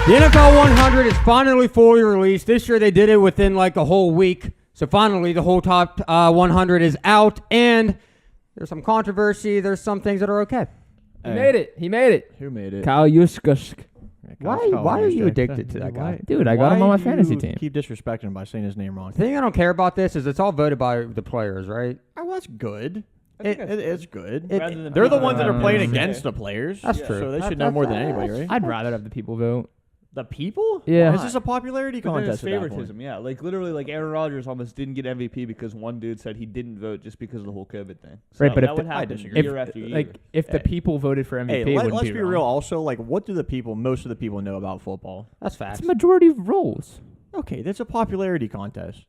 The NFL 100 is finally fully released. This year they did it within like a whole week. So finally the whole top 100 is out, and there's some controversy. There's some things that are okay. He made it. He made it. Who made it? Kyle Yushkush. Why are you addicted to that guy? Dude, I got him on my fantasy team. Keep disrespecting him by saying his name wrong. The thing I don't care about this is it's all voted by the players, right? Oh, well, that's good. It It's good. They're the ones that are playing Okay. against the players. That's true. So they should know more than anybody, right? I'd rather have the people vote. The people? Yeah. Is this a popularity But then it's contest? at that point? favoritism, yeah. Like literally, like Aaron Rodgers almost didn't get MVP because one dude said he didn't vote just because of the whole COVID thing. So Right, but that if would the- I happen disagree. year after year. Like, if the Hey. people voted for MVP, Hey, it wouldn't let's be wrong. real. Also, like, what do most of the people know about football? That's facts. It's majority roles. Okay, that's a popularity contest.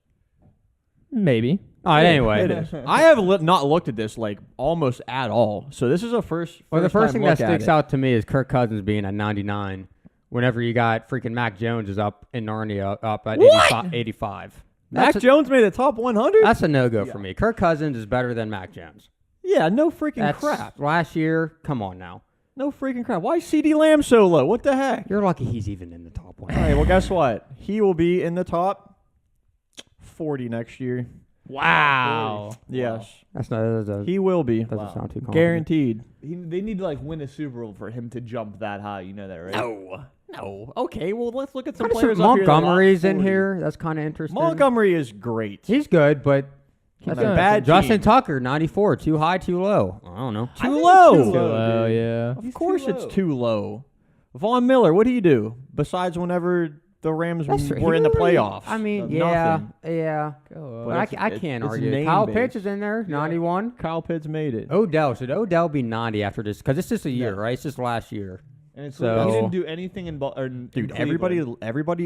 Maybe. All right, anyway. It is. I have not looked at this like almost at all. So this is a first. Well, the first thing time that look at sticks it. out to me is Kirk Cousins being at 99. Whenever you got freaking Mac Jones is up in Narnia up at 85. Mac Jones made the top 100. That's a no-go for me. Kirk Cousins is better than Mac Jones. Yeah, no freaking That's crap. last year. Come on now. No freaking crap. Why is CD Lamb so low? What the heck? You're lucky he's even in the top one. All right, well, guess what? He will be in the top 40 next year. Wow. Yes, That's not. That he will be. doesn't sound too confident. Guaranteed. They need to like win a Super Bowl for him to jump that high. You know that, right? No. Okay, well, let's look at some Kinda players some up here that are Montgomery's top in 40. here. That's kind of interesting. Montgomery is great. He's good, but That's Yeah. a bad Justin team. Tucker, 94. Too high, too low. I don't know. Too low. Too low, dude. Yeah. Of He's course too it's low. too low. Von Miller, what do you do besides whenever the Rams That's true. were in the He really- playoffs? I mean, Nothing. yeah. Go But it's- I can't it's argue. name Kyle based. Pitts is in there, 91. Kyle Pitts made it. Odell. Should Odell be 90 after this? Because it's just a year, No. right? It's just last year. And it's So- he didn't do anything in Dude, everybody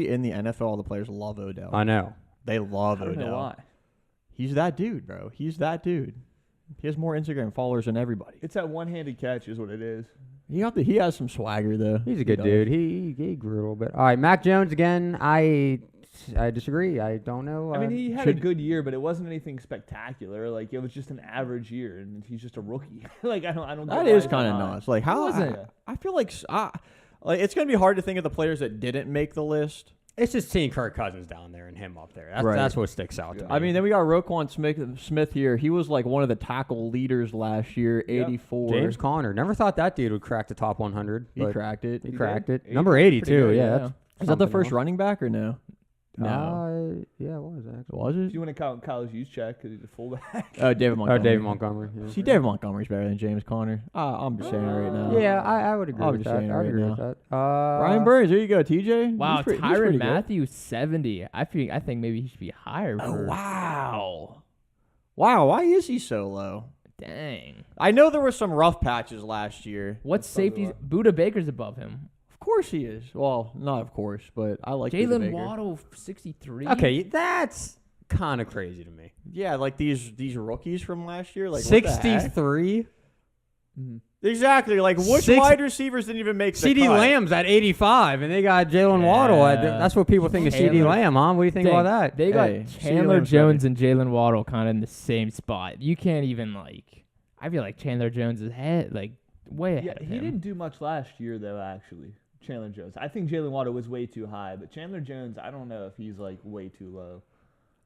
in the NFL, all the players love Odell. I know. They love I don't know Odell. why. He's that dude, bro. He's that dude. He has more Instagram followers than everybody. It's that one-handed catch, is what it is. He has some swagger though. He's a good does. dude. He grew a little bit. All right, Mac Jones again. I disagree. I don't know. I mean, he had a should- good year, but it wasn't anything spectacular. Like it was just an average year, and he's just a rookie. Like I don't. That get is why kind of he's high. nuts. Like how wasn't. I feel like like it's gonna be hard to think of the players that didn't make the list. It's just seeing Kirk Cousins down there and him up there. That's, Right. that's what sticks out to me. I mean, then we got Roquan Smith here. He was like one of the tackle leaders last year, Yep. 84. James Conner. Never thought that dude would crack the top 100. He but cracked it. He He cracked did. it. Number 80 Pretty too. good, Yeah. yeah. That's Is that the something first else. running back or no? Yeah, it was actually. Was If it? you want to count Kyle's use check because he's a fullback. Oh, David Oh, Montgomery. David Montgomery. Yeah. See, David Montgomery's better than James Conner. I'm just saying it right now. Yeah, I would agree I'll with just that. saying it I would right agree now. with that. Ryan Burns, there you go, TJ. Wow, He's pretty Tyrann good. Matthew 70. I think maybe he should be higher. Oh for- wow, wow. Why is he so low? Dang. I know there were some rough patches last year. What That's probably safeties? why. Buda Baker's above him. Of course he is. Well, not of course, but I like Buda Jalen Baker. Waddle 63. Okay, that's kind of crazy to me. Yeah, like these rookies from last year. Like what the heck? 63. Exactly. Like which Six- wide receivers didn't even make the CD cut? Lamb's at 85, and they got Jalen Waddle. Yeah. That's what people think of CD Taylor- Lamb, huh? What do you think Dang, about that? They got Hey, CD Chandler Lamb's Jones and Jalen Waddle kind of in the same spot. You can't even like. I feel like Chandler Jones is way ahead Yeah, of he him. didn't do much last year though. Actually, Chandler Jones. I think Jalen Waddle was way too high, but Chandler Jones, I don't know if he's like way too low.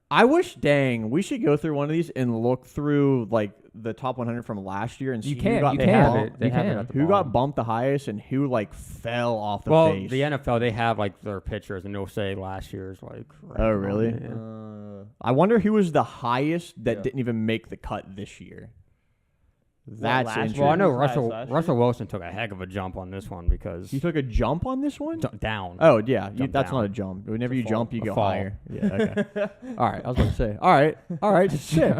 I wish, we should go through one of these and look through like the top 100 from last year and see You who can. got You They can. have bumped, it. They You have it can. at the who got bottom. bumped the highest and who like fell off the Well, face. the NFL, they have like their pictures, and they'll say last year's like. right Oh, on really? it, yeah. I wonder who was the highest that Yeah. didn't even make the cut this year. That's last interesting. year? Well, I know Who's highest Russell last year? Russell Wilson took a heck of a jump on this one because You took a jump on this one? down. Oh yeah, Jump that's down. not a jump. Whenever It's a you jump, fall. you A go fall. higher. Yeah. Okay. All right. I was about to say. All right. Sick.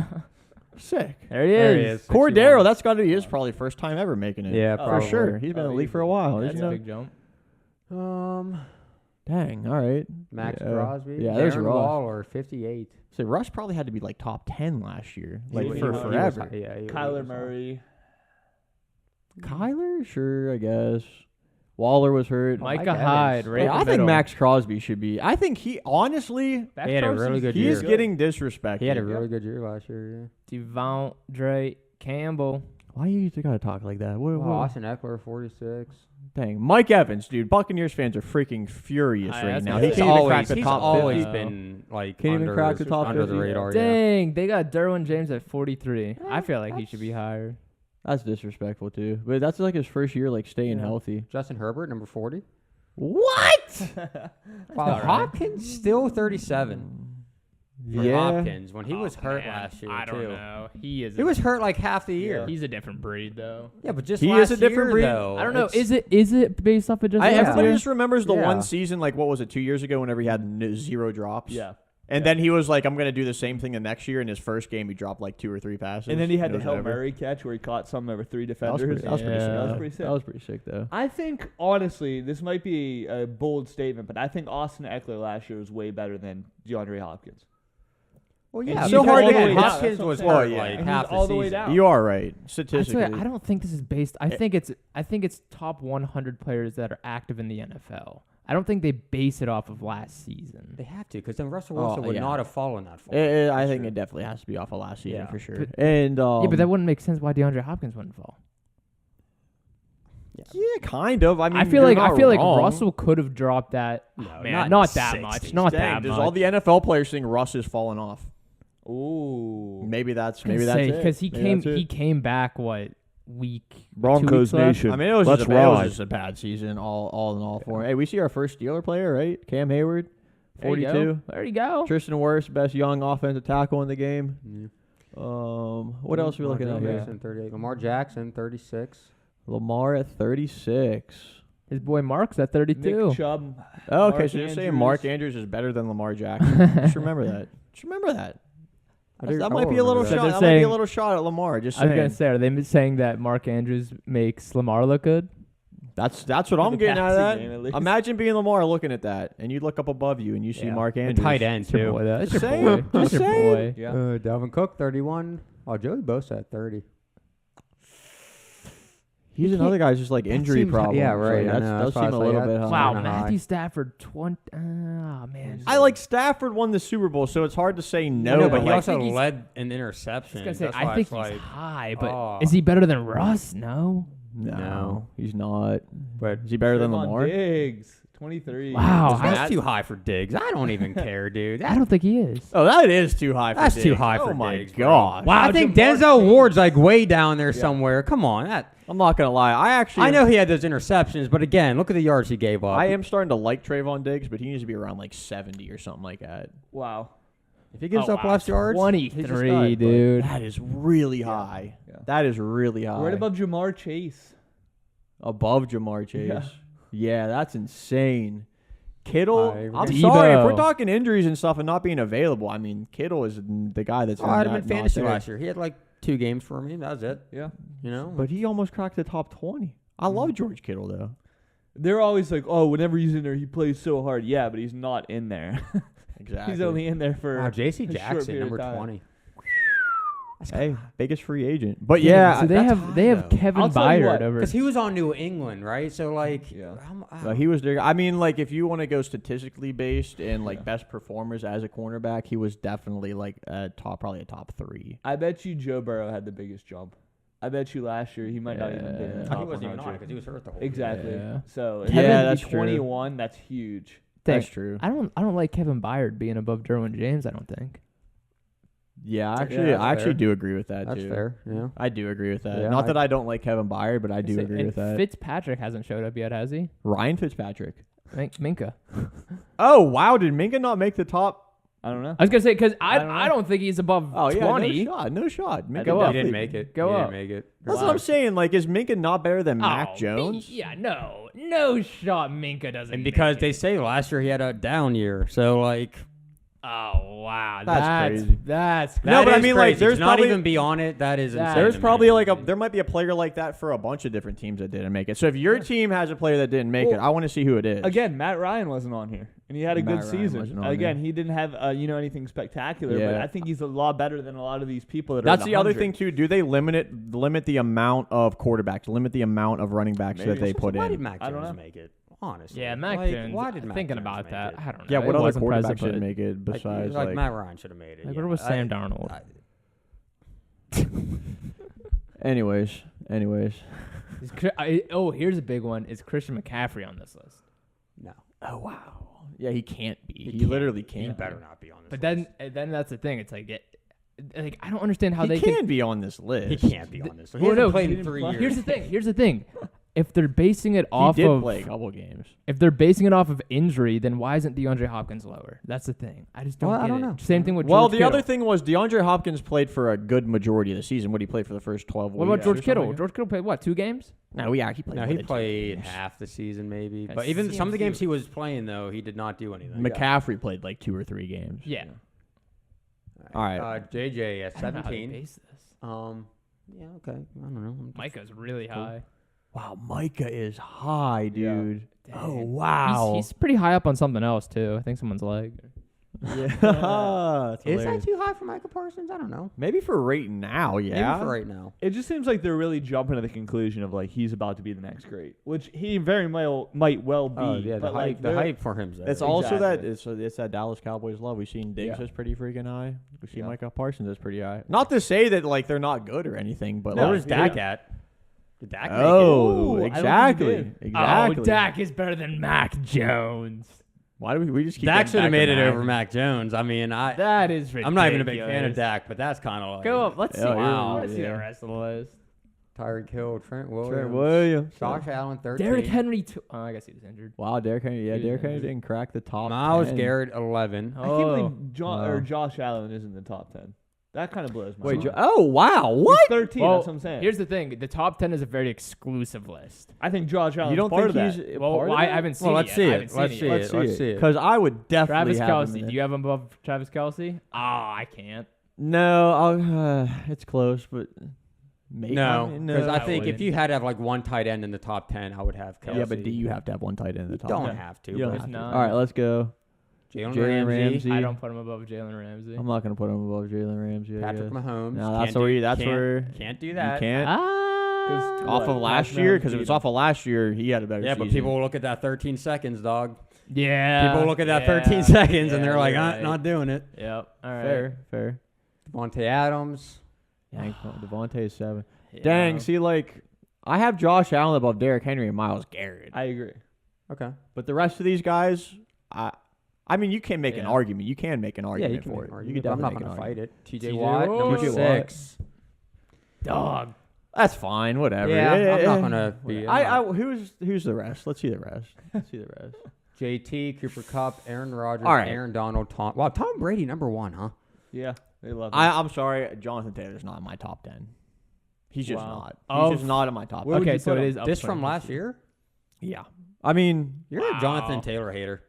Sick. There he There is. he is. Cordero, that's got to be his probably first time ever making it. Yeah, for probably. sure. He's been in the league for a while. That's Did a you know? big jump. Dang. All right. Max Yeah. Crosby. Yeah, there's Darren Ross. Waller, 58. So Russ probably had to be like top 10 last year, like He for was- he was forever. Yeah, he Kyler was- Murray. Kyler, sure, I guess. Waller was hurt. Micah Evans. Hyde, right? Yeah, in I the think middle. Max Crosby should be. I think he honestly, Max He had a Crosby's really good he year. is getting disrespected. He had a really good year last year. Devontae Campbell. Why you gotta talk like that? What, Oh, what? Austin Eckler, 46. Dang, Mike Evans, dude. Buccaneers fans are freaking furious Ah, right that's now. not He bad. can't even crack the He's top always 50. been like Can't even under, crack the top under 50. the radar. Dang, they got Derwin James at 43. I feel like he should be higher. That's disrespectful too. But that's like his first year, like staying Yeah. healthy. Justin Herbert, number 40. What? Wow, all right. Hopkins still 37. For Hopkins when he was hurt Man, last year I don't too. know. He is. He was hurt like half the year. He's a different breed, though. Yeah, but just He last is a different year, breed? though. I don't know. It's- Is it based off of just last Everybody year? just remembers the Yeah. one season, like what was it, 2 years ago, whenever he had 0 drops. Yeah. And then he was like, I'm gonna do the same thing the next year. In his first game, he dropped like 2 or 3 passes. And then he had It the was Hail over. Mary catch where he caught something over 3 That was defenders. pretty, that was pretty Yeah. sick. That was pretty sick. That was pretty sick though. I think, honestly, this might be a bold statement, but I think Austin Eckler last year was way better than DeAndre Hopkins. Well, And yeah, he's so hard to because get- Hopkins that's what I'm was saying. hurt Well, yeah. like And he's half all the the way season. down. You are right, I statistically. swear, I don't think this is based. I think it's top 100 players that are active in the NFL. I don't think they base it off of last season. They have to, because then Russell Wilson would yeah. not have fallen that far. I think it definitely has to be off of last season Yeah. for sure. But- And Yeah, but that wouldn't make sense why DeAndre Hopkins wouldn't fall. yeah, kind of. I mean, I feel you're like not Russell wrong. could have dropped that. No, Man, not not in that 60s. much. Not Dang, that does much. all the NFL players think Russ is falling off? Ooh. Maybe that's it. because he Maybe that's it. came back week 2 Broncos weeks left? Nation. I mean, it was, Let's just a, it was ride. just a bad season, all in all for him. Hey, we see our first Steeler player, right? Cam Hayward, There you 42. go. There you go. Tristan Wirfs, best young offensive tackle in the game. Yeah. What else are we looking at Lamar here? Jackson, 38. Lamar Jackson, 36. Lamar at 36. His boy Mark's at 32. Nick Chubb. Oh, okay, Mark so you're saying Andrews. Mark Andrews is better than Lamar Jackson. Just remember that. Just remember that. That might be a little So shot. they're That might be a saying- little shot at Lamar. Just I was saying. gonna say, are they saying that Mark Andrews makes Lamar look good? That's what I'm The getting out of passing that. game, at least. Imagine being Lamar looking at that, and you look up above you and you see Yeah. Mark The Andrews. tight end, That's your too. boy. That's Just your saying. boy. That's Just your saying. boy. Yeah. Dalvin Cook, 31. Oh, Joey Bosa at 30. He's another guy who's just like that injury seems- problems. yeah, right, Like, I that know, does that's why seem I a was little like, bit that's high. Wow, kinda high. Matthew Stafford 20. Man. I like Stafford won the Super Bowl, so it's hard to say no. No, but but he like, also he's- led an I interception. was gonna say, That's I why think it's he's like, high, but oh. is he better than Russ? No. no, he's not. But Is he better than Trayvon Lamar? Diggs, 23. Wow. that's too high for Diggs. I don't even care, dude. I don't think he is. Oh, that is too high for That's Diggs. too high oh for my Diggs, bro. gosh. Wow, I think Jamar Denzel Chase. Ward's like way down there somewhere. Come on, that. I'm not gonna lie. I know he had those interceptions, but again, look at the yards he gave up. I am starting to like Trayvon Diggs, but he needs to be around like 70 or something like that. Wow. If he gives Oh, up wow, less yards, he's a 23, stud, but- dude. That is really high. Yeah. That is really high. Right above Jamar Chase. Above Jamar Chase. Yeah. Yeah, that's insane. Kittle, High. I'm Debo. sorry if we're talking injuries and stuff and not being available. I mean, Kittle is the guy that's. Oh, I had him not- in not fantasy there. last year. He had like 2 games for me. That was it. Yeah. You know, But he almost cracked the top 20. I love George Kittle though. They're always like, oh, whenever he's in there, he plays so hard. Yeah, but he's not in there. Exactly. He's only in there for wow, J.C. a short Jackson, period of number time. 20. Hey, biggest free agent. But yeah, so they that's have high, they have though. Kevin I'll tell you Byard what, over. Because he was on New England, right? So like, Yeah. he was there. I mean, like if you want to go statistically based and like best performers as a cornerback, he was definitely like probably a top 3. I bet you Joe Burrow had the biggest jump. I bet you last year he might not even been in the Yeah. top he wasn't even on 100. because he was hurt the whole Exactly. Yeah. So Yeah, Kevin that's true. 21. That's huge. Think, That's true. I don't like Kevin Byard being above Derwin James. I don't think. Yeah, that's I actually fair. do agree with that That's too. fair. Yeah. I do agree with that. Yeah, Not I- that I don't like Kevin Byard, but I do agree And with that. Fitzpatrick hasn't showed up yet, has he? Ryan Fitzpatrick. Minka. Oh wow, did Minka not make the top? I don't know. I was gonna say because I don't know. I don't think he's above Oh yeah, 20. no shot. Minka Go up. He definitely- didn't make it. Go he up. didn't make it. That's Wow. what I'm saying. Like, is Minka not better than Mac Oh, Jones? Yeah, no shot. Minka doesn't. And make because it. they say last year he had a down year, so like Oh wow, That's crazy. That's No, that but I is mean, like, crazy. there's To not probably- even be on it. That is That- insane. There's to probably me. like there might be a player like that for a bunch of different teams that didn't make it. So if your team has a player that didn't make it, Well, I want to see who it is. Again, Matt Ryan wasn't on here, and he had a Matt good Ryan wasn't season. on Again, there. he didn't have anything spectacular, but Yeah. I think he's a lot better than a lot of these people that are. That's in the other 100. thing too. Do they limit the amount of quarterbacks, limit the amount of running backs Maybe. that they So put why did in? Mac I don't Jones know. make it? Honestly. yeah, Mac Like, Jones. Why did Mac thinking Jones about make that? it? I don't know. Yeah, It what other wasn't quarterbacks present, didn't but- make it Like, besides like like Matt Ryan should have made it. Like, yeah. what was Sam Darnold? Anyways. Here's a big one. Is Christian McCaffrey on this list? No. Oh wow. Yeah, he can't be. He can't literally be. can't. He be. better not be on this But list. then that's the thing. It's like I don't understand how He they can be on this list. He can't be on this list. He Well, hasn't no, played he in didn't 3 play. years. Here's the thing. If they're basing it He off did of play a couple games. if they're basing it off of injury, then why isn't DeAndre Hopkins lower? That's the thing. I just don't Well, get I don't it. know. Same thing with Well, George the Kittle. other thing was DeAndre Hopkins played for a good majority of the season. What he played for the first 12 What weeks. about George or Kittle? something? George Kittle played what? 2 games? No, he played. No, more he than 2 played games. half the season maybe. That But even some of the seems games he was playing, though, he did not do anything. McCaffrey played like 2 or 3 games. Yeah. All right. JJ at I don't know how they 17. base this. Yeah, okay. I don't know. Micah's really high. Wow, Micah is high, Yeah. dude. Dang. Oh wow. He's pretty high up on something else too. I think someone's leg. yeah. That's Is that hilarious. too high for Micah Parsons? I don't know. Maybe for right now, yeah. Maybe for right now. It just seems like they're really jumping to the conclusion of like he's about to be the next great, which he very might well be. Oh, yeah, the but like the hype for him's there. It's also that Exactly. it's that Dallas Cowboys love. We've seen Diggs Yeah. is pretty freaking high. We've seen Yeah. Micah Parsons is pretty high. Not to say that like they're not good or anything, but Where like, was Dak at? Did Dak make it? oh, Ooh, I don't think he exactly, did. exactly. Oh, Dak is better than Mac Jones. Why do we just keep Dak getting should have back to made it Mac? over Mac Jones. I mean, That is ridiculous. I'm not even a big fan of Dak, but that's kind of like Go up. Let's see. Yeah, Wow. you're- Let's see yeah. the rest of the list. Tyreek Hill, Trent Williams, Trent Williams. Josh Allen, 13. Derrick Henry. Oh, I guess he was injured. Wow, Derrick Henry. Yeah, He was Derrick Henry injured. didn't crack the top. Miles 10. Garrett, 11. I can't believe wow. Josh Allen is in the top 10. That kind of blows my Wait, mind. oh wow, He's what? 13. Well, that's what I'm saying. Here's the thing: the top 10 is a very exclusive list. I think Josh Allen's You don't part think of he's that. a Well, part of I that? haven't seen Well, it let's yet. see I it. haven't Let's seen see it. it. Let's see Let's it. see it. Because I would definitely Travis have him Kelce. in Do it. you have him above Travis Kelce? I can't. No, it's close, but maybe. No, because I I think if wouldn't. you had to have like one tight end in the top 10, I would have Kelsey. Yeah, but do you have to have one tight end in the top? don't 10? have to. You don't but have to. none. All right, let's go. Jalen Jalen Ramsey, Ramsey. I don't put him above Jalen Ramsey. I'm not gonna put him above Jalen Ramsey. I Patrick guess. Mahomes. No, that's Can't where do- you. That's can't- where Can't do you that. can't. Ah. Off of What? last Patrick year, Mahomes because if it's beat off of last year, he had a better Yeah, season. but people look at that 13 seconds, dog. Yeah. People look at that yeah, 13 seconds and yeah, they're like, you're I'm right. not doing it. Yep. All right. fair. Devontae Adams. Dang, Devontae is 7. Yeah. Dang, see, like I have Josh Allen above Derrick Henry and Miles Garrett, I agree. Okay. but the rest of these guys, I mean, you can make an Yeah. argument. You can make an Yeah, argument you can for make it. an You argument, can but I'm not definitely going to make an fight it. TJ TJ Watt, Watt. number TJ Watt. 6. Dog. That's fine. Whatever. Yeah, I'm not going to be. Who's the rest? Let's see the rest. JT, Cooper Kupp, Aaron Rodgers, All right. Aaron Donald, Tom. Wow, Tom Brady, number 1, huh? Yeah, they love him. I'm sorry, Jonathan Taylor's not in my top 10. He's just Wow. not. Of- He's just not in my top 10. Where would Okay, you so put it him? is up This for from him last year? Yeah. I mean, You're Wow. a Jonathan Taylor hater.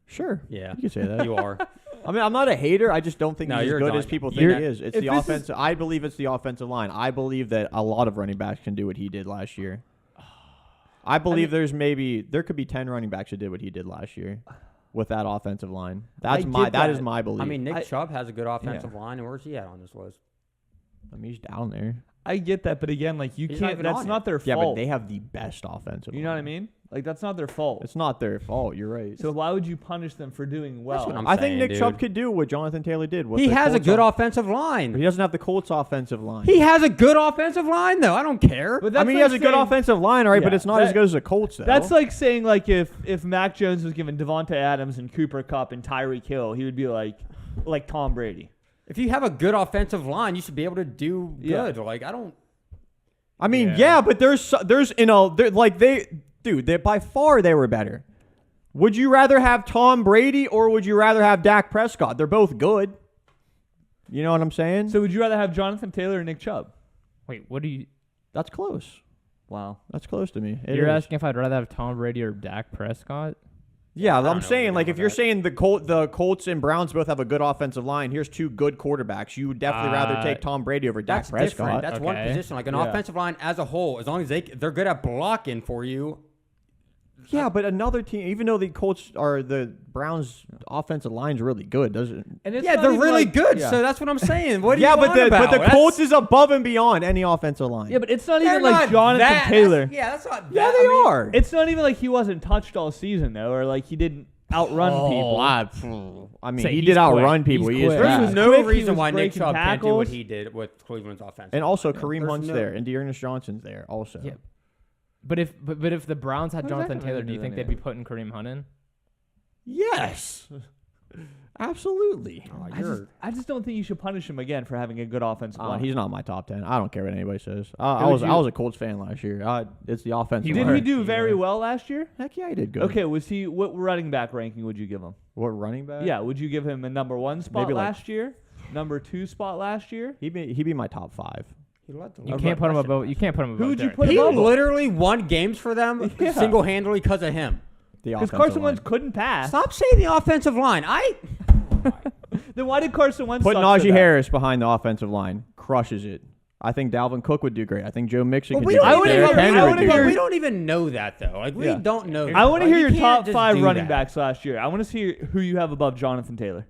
sure. Yeah, You can say that. you are. I mean, I'm not a hater. I just don't think No, he's as you're good not. as people think You're- he is. It's if the this is- offensive. I believe it's the offensive line. I believe that a lot of running backs can do what he did last year. I believe there could be 10 running backs who did what he did last year with that offensive line. I That get is that. my belief. I mean, Nick I- Chubb has a good offensive line, and where's he at on this list? he's down there. I get that, but again, like you He's not can't. even That's on not it. their Yeah, fault. but they have the best offensive You know what I line. mean? Like that's not their fault. It's not their fault. You're right. So why would you punish them for doing well? what I'm I think saying, Nick dude. Chubb could do what Jonathan Taylor did. What He the has a Colts good off- offensive But he line. doesn't have the Colts offensive line. He has a good offensive line, though. I don't care. But I that's mean, he like has a good saying- offensive line, all right, but Yeah, it's not as that- good as the Colts, though. That's like saying like if Mac Jones was given Devontae Adams and Cooper Kupp and Tyreek Hill, he would be like Tom Brady. If you have a good offensive line, you should be able to do Yeah. good. Like, I don't. I mean, Yeah. yeah, but there's by far they were better. Would you rather have Tom Brady or would you rather have Dak Prescott? They're both good. You know what I'm saying? So would you rather have Jonathan Taylor or Nick Chubb? Wait, what do you? That's close. Wow. That's close to me. It You're is. asking if I'd rather have Tom Brady or Dak Prescott? Yeah, don't I'm know saying what like you're if you're doing saying the Colts and Browns both have a good offensive line, here's 2 good quarterbacks. You would definitely rather take Tom Brady over Dak That's Prescott. different. That's one Okay. position. Like an Yeah. offensive line as a whole, as long as they're good at blocking for you. Yeah, but another team, even though the Colts are the Browns' offensive line's really good, doesn't? And it's Yeah, not they're even really like- good. yeah. So that's what I'm saying. What are Yeah, you but on the about? Colts is above and beyond any offensive line. Yeah, but it's not They're even like not Jonathan that. Taylor. That's not. yeah, that. they I mean, are. It's not even like he wasn't touched all season though, or like he didn't. outrun people. I mean, Say he he's did outrun quick. people. He's He is quick. There's fast. no quick, he reason was why Nick breaking Chubb can't do what tackles. he did with Cleveland's offense. And also Kareem There's Hunt's no- there, and Dearness Johnson's there also. Yeah. But if the Browns had What does that Jonathan have Taylor, to do you do think with they'd be putting Kareem Hunt in? Yes. Absolutely. Oh, I just don't think you should punish him again for having a good offensive line. He's not my top 10. I don't care what anybody says. I Who was would I you- was a Colts fan last year. It's the offensive Did line. he do very well last year? Heck yeah, he did good. Okay, was he? What running back ranking would you give him? What running back? Yeah, would you give him a number 1 spot Maybe like- last year? Number 2 spot last year? He'd be my top 5. You can't put him above. You can't put him above. Who would you Derek put He above him? literally won games for them Yeah. single-handedly because of him. The Because offensive Carson line. Wentz couldn't pass. Stop saying the offensive line. Then why did Carson Wentz Put suck so Najee bad? Harris behind the offensive line. Crushes it. I think Dalvin Cook would do great. I think Joe Mixon could we do don't, great. even, Derrick we, Henry don't would do even, great. we don't even know that though. Like we Yeah. don't know. I want to hear your You top can't just 5 do running that. backs last year. I want to see who you have above Jonathan Taylor.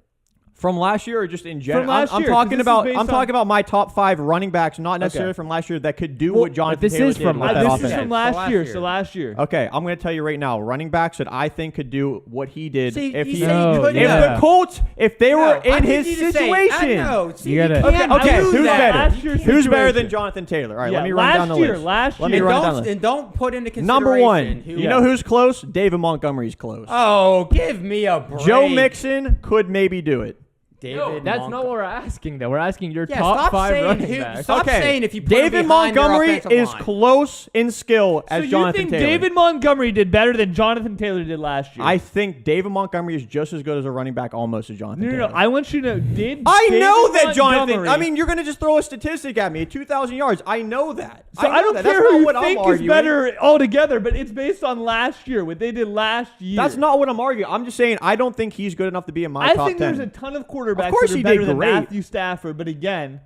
From last year or just in general? last I'm year, 'cause talking this is about based I'm on- talking about my top 5 running backs, not necessarily from last year that could do what Jonathan this Taylor is did from with last that This offense. is from last last year. year. So last year. Okay, I'm going to tell you right now, running backs that I think could do what he did See, if you he say No, you couldn't. if yeah. the Colts if they were No, I in need his you to say- situation. No, see, You gotta- can't Okay, do who's that. better? Last year's Who's better than situation. Jonathan Taylor? All right, Yeah, let me run down the last year, list. last Let me year. run down the list. And don't put into consideration Number 1. who- You know who's close? David Montgomery's close. Oh, give me a break. Joe Mixon could maybe do it. David No, that's not Montgomery. what we're asking though. We're asking your Yeah, top stop 5 saying running who- backs. stop saying if you put him David behind their Montgomery offensive is line. close in skill as So Jonathan you think Taylor. David Montgomery did better than Jonathan Taylor did last year? I think David Montgomery is just as good as a running back almost as Jonathan no. Taylor. I want you to know. Did I David know that Jonathan. Montgomery- I mean, you're going to just throw a statistic at me, 2,000 yards. I know that. So I know don't that. care That's who not you what I'm think is arguing. better altogether, but it's based on last year, what they did last year. That's not what I'm arguing. I'm just saying I don't think he's good enough to be in my I top think 10. there's a ton of quarterbacks Of course that are he better did than great. Matthew Stafford, but again,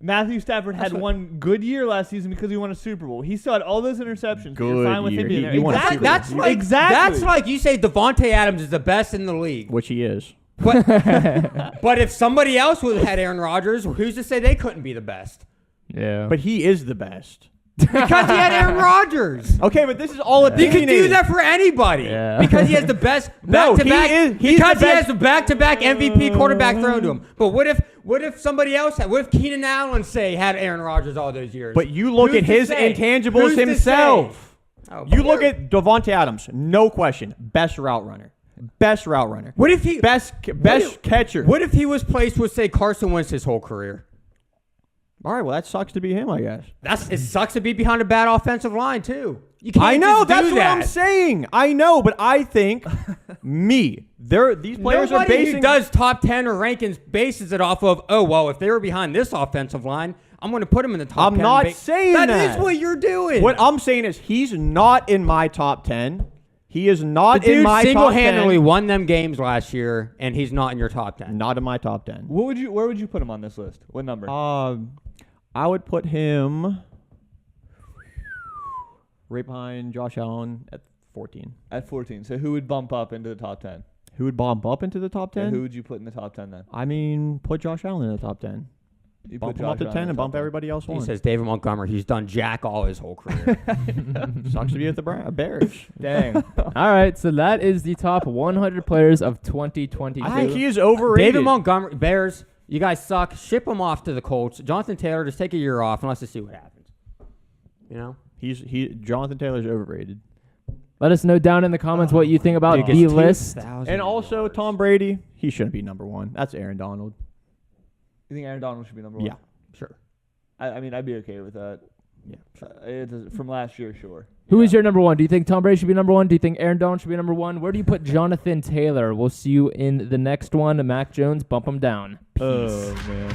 Matthew Stafford had one good year last season because he won a Super Bowl. He still had all those interceptions. You're Good fine with year. him being He- there. he won a Exactly. Super Bowl. That's like Exactly. That's like you say Devontae Adams is the best in the league. Which he is. But but if somebody else would have had Aaron Rodgers, who's to say they couldn't be the best? Yeah. But he is the best. Because he had Aaron Rodgers. Okay, but this is all You opinionated. can do that for anybody. Yeah. Because he has the best No, back-to-back. he is- he's Because the he best- has the back-to-back MVP quarterback thrown to him. But what if somebody else had? What if Keenan Allen say had Aaron Rodgers all those years? But you look Who's at to his say? intangibles Who's to himself. say? Oh, You but look at Devontae Adams, no question, best route runner. Best route runner. What if he Best catcher. What if he was placed with say Carson Wentz his whole career? All right, well that sucks to be him, I guess. It sucks to be behind a bad offensive line too. You can't I know, just that's do what that. I'm saying. I know, but I think these players are Nobody basing who does top 10 or rankings bases it off of, oh, well, if they were behind this offensive line, I'm going to put them in the top I'm 10. not saying that. That is what you're doing. What I'm saying is he's not in my top 10. He is the not in dude my top 10. single-handedly won them games last year, and he's not in your top 10. Not in my top 10. Where would you put him on this list? What number? I would put him right behind Josh Allen at 14. At 14. So who would bump up into the top 10? Who would bump up into the top 10? Yeah, who would you put in the top 10 then? I mean, put Josh Allen in the top 10. You Bump put him up to Josh 10 Allen in and the bump top 10. everybody else He one. says David Montgomery. He's done jack all his whole career. Sucks to be with the Bears. Dang. All right, so that is the top 100 players of 2022. I think he is overrated. David Montgomery, Bears, you guys suck. Ship him off to the Colts. Jonathan Taylor, just take a year off and let's just see what happens. You know? Jonathan Taylor's overrated. Let us know down in the comments what you think about Biggest the list. 2,000 And also yards. Tom Brady, he shouldn't be number 1. That's Aaron Donald. You think Aaron Donald should be number 1? Yeah. Sure. I mean, I'd be okay with that. Yeah. From last year, sure. Who is your number 1? Do you think Tom Brady should be number 1? Do you think Aaron Donald should be number 1? Where do you put Jonathan Taylor? We'll see you in the next one. Mac Jones, bump him down. Peace. Oh, man.